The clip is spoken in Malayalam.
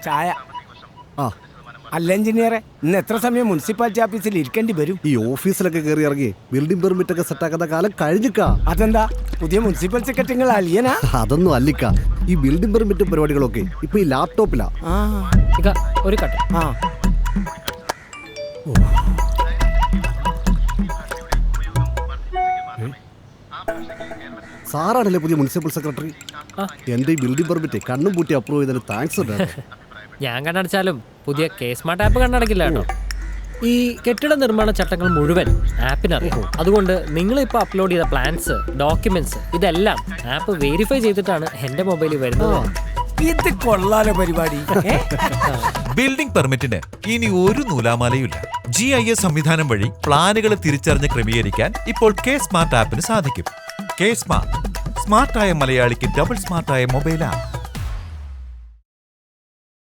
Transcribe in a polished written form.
ചായ. ആ അല്ല എഞ്ചിനീയറെ, ഇന്ന് എത്ര സമയം മുനിസിപ്പാലിറ്റി ഓഫീസിൽ ഇരിക്കേണ്ടി വരും? ഈ ഓഫീസിലൊക്കെ കയറി ഇറങ്ങി ബിൽഡിംഗ് പെർമിറ്റ് ഒക്കെ സെറ്റാക്കുന്ന കാലം കഴിഞ്ഞിക്കാ. അതെന്താ, പുതിയ മുനിസിപ്പൽ സെക്രട്ടറികൾ അലിയനാ? അതൊന്നും അല്ലിക്ക. ഈ ബിൽഡിംഗ് പെർമിറ്റ് പരിപാടികളൊക്കെ ഇപ്പൊ ഈ ലാപ്ടോപ്പിലാ. ഒരു കട്ട. സാറാണല്ലേ പുതിയ മുനിസിപ്പൽ സെക്രട്ടറി? എന്റെ ഈ ബിൽഡിംഗ് പെർമിറ്റ് കണ്ണും പൂട്ടി അപ്രൂവ് ചെയ്തതിന് താങ്ക്സ് ഉണ്ട്. ഞാൻ കണ്ണടച്ചാലും പുതിയ കേസ്മാർട്ട് ആപ്പ് കണ്ണടക്കില്ല കേട്ടോ. ഈ കെട്ടിട നിർമ്മാണ ചട്ടങ്ങൾ മുഴുവൻ ആപ്പിനറിയാം. അതുകൊണ്ട് നിങ്ങളിപ്പോൾ അപ്ലോഡ് ചെയ്ത പ്ലാൻസ്, ഡോക്യുമെന്റ്സ് ഇതെല്ലാം ആപ്പ് വെരിഫൈ ചെയ്തിട്ടാണ് എൻ്റെ മൊബൈലിൽ വരുന്നത്. ഇത് കൊള്ളാലോ പരിപാടി. ബിൽഡിംഗ് പെർമിറ്റിന് ഇനി ഒരു നൂലാമാലയുമില്ല. GIS സംവിധാനം വഴി പ്ലാനുകൾ തിരിച്ചറിഞ്ഞ് ക്രമീകരിക്കാൻ ഇപ്പോൾ കെ സ്മാർട്ട് ആപ്പിന് സാധിക്കും. കെ സ്മാർട്ട്, സ്മാർട്ടായ മലയാളിക്ക് ഡബിൾ സ്മാർട്ടായ മൊബൈൽ ആപ്പ്.